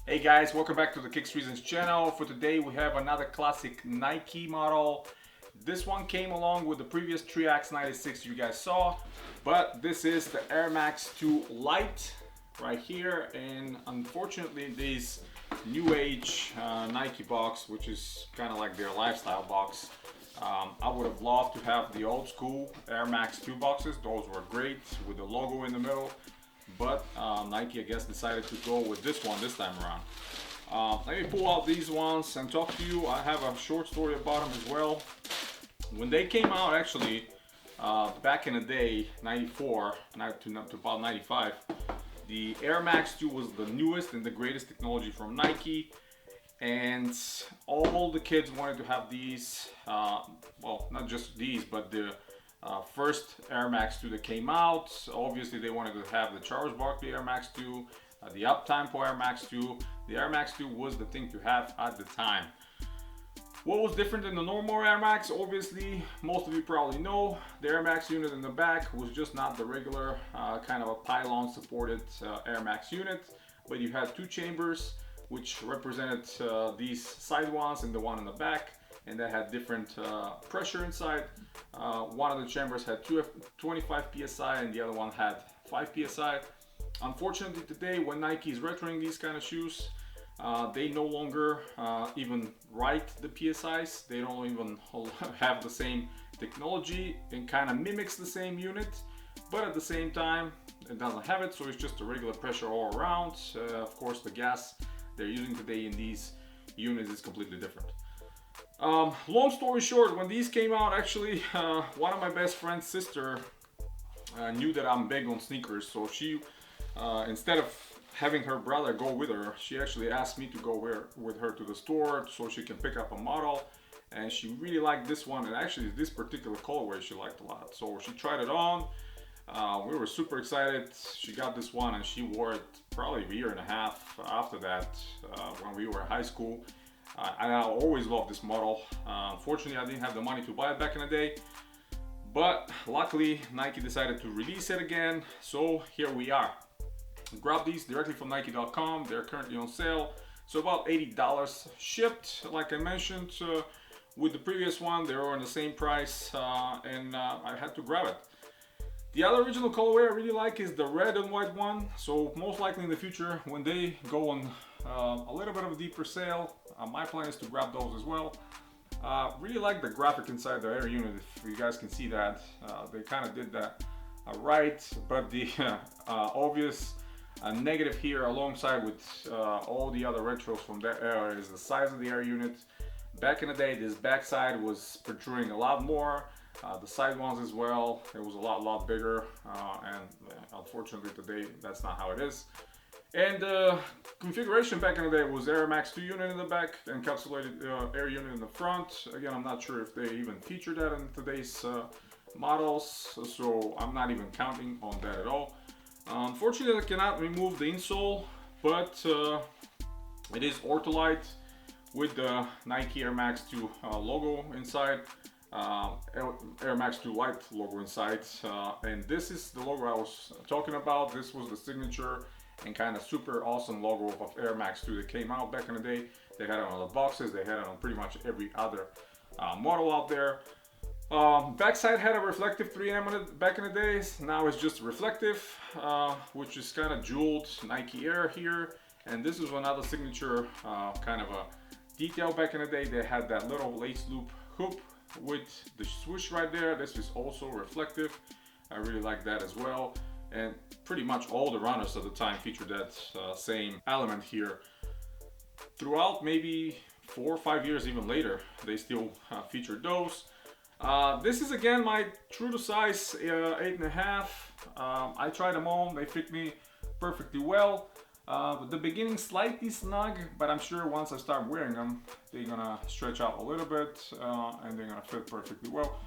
Hey guys, welcome back to the Kicks Reasons channel. For today we have another classic Nike model. This one came along with the previous Triax 96 you guys saw, but this is the Air Max 2 Lite right here, and unfortunately this new age Nike box, which is kind of like their lifestyle box. I would have loved to have the old school Air Max 2 boxes. Those were great with the logo in the middle. But Nike, I guess, decided to go with this one this time around. Let me pull out these ones and talk to you. I have a short story about them as well. When they came out, actually, back in the day, 94 to about 95, the Air Max 2 was the newest and the greatest technology from Nike. And all the kids wanted to have these, well, not just these, but the first Air Max 2 that came out. Obviously they wanted to have the Charles Barkley Air Max 2, the up-tempo Air Max 2. The Air Max 2 was the thing to have at the time. What was different than the normal Air Max? Obviously, most of you probably know, the Air Max unit in the back was just not the regular kind of a pylon supported Air Max unit, but you had two chambers which represented these side ones and the one in the back, and that had different pressure inside. One of the chambers had 25 psi and the other one had 5 psi. Unfortunately today, when Nike is retroing these kind of shoes, they no longer even write the PSIs. They don't even have the same technology. It kind of mimics the same unit, but at the same time it doesn't have it, so it's just a regular pressure all around. Of course the gas they're using today in these units is completely different. Long story short, when these came out, actually one of my best friend's sister knew that I'm big on sneakers, so she instead of having her brother go with her, she actually asked me to go with her to the store so she can pick up a model, and she really liked this one, and actually this particular colorway she liked a lot, so she tried it on. We were super excited. She got this one and she wore it probably a year and a half after that when we were in high school. And I always loved this model. Unfortunately, I didn't have the money to buy it back in the day, but luckily Nike decided to release it again, so here we are. Grab these directly from Nike.com. They're currently on sale, so about $80 shipped. Like I mentioned with the previous one, they were on the same price, and I had to grab it. The other original colorway I really like is the red and white one, so most likely in the future when they go on a little bit of a deeper sale, my plan is to grab those as well. Really like the graphic inside the air unit, if you guys can see that. They kind of did that right, but the obvious negative here alongside with all the other retros from that era is the size of the air unit. Back in the day, this backside was protruding a lot more. The side ones as well, it was a lot bigger, and unfortunately today that's not how it is. And configuration back in the day was Air Max 2 unit in the back, encapsulated air unit in the front. Again, I'm not sure if they even feature that in today's models, so I'm not even counting on that at all. Unfortunately, I cannot remove the insole, but it is Ortholite with the Nike Air Max 2 logo inside. Air Max 2 Lite logo inside, and this is the logo I was talking about. This was the signature and kind of super awesome logo of Air Max 2 that came out back in the day. They had it on the boxes, they had it on pretty much every other model out there. Backside had a reflective 3M on it back in the days. Now it's just reflective, which is kind of jeweled Nike Air here, and this is another signature kind of a detail back in the day. They had that little lace loop hoop with the swoosh right there. This is also reflective. I really like that as well, and pretty much all the runners at the time featured that same element here. Throughout maybe 4 or 5 years even later, they still featured those. This is again my true to size 8.5. I tried them on, they fit me perfectly well. The beginning slightly snug, but I'm sure once I start wearing them, they're gonna stretch out a little bit and they're gonna fit perfectly well.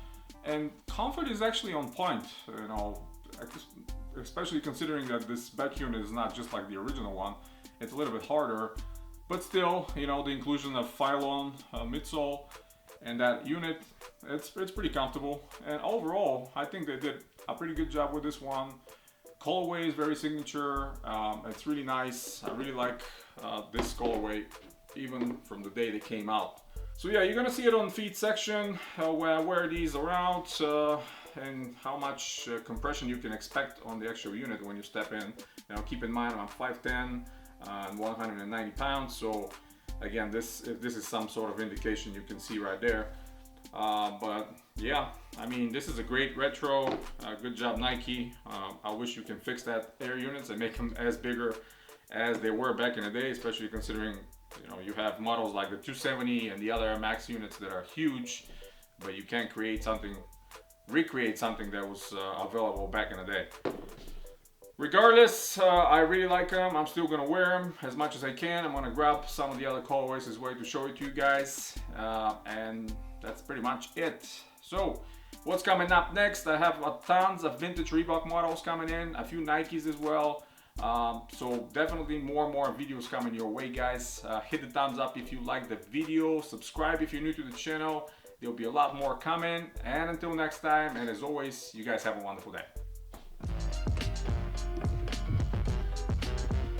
And comfort is actually on point, you know, especially considering that this back unit is not just like the original one. It's a little bit harder, but still, you know, the inclusion of Phylon midsole and that unit, it's pretty comfortable. And overall, I think they did a pretty good job with this one. colorway is very signature. It's really nice. I really like this colorway, even from the day they came out. So yeah, you're gonna see it on feet section, where I wear these around, and how much compression you can expect on the actual unit when you step in. You know, keep in mind I'm 5'10" and 190 pounds, so again, this is some sort of indication you can see right there. But yeah, I mean, this is a great retro. Good job, Nike. I wish you can fix that air units and make them as bigger as they were back in the day, especially considering, you know, you have models like the 270 and the other Air Max units that are huge, but you can't recreate something that was available back in the day. Regardless, I really like them. I'm still gonna wear them as much as I can. I'm gonna grab some of the other colorways as well to show it to you guys, and that's pretty much it. So what's coming up next? I have tons of vintage Reebok models coming in, a few Nikes as well. So definitely more and more videos coming your way, guys. Hit the thumbs up if you like the video. Subscribe if you're new to the channel. There'll be a lot more coming. And until next time, and as always, you guys have a wonderful day.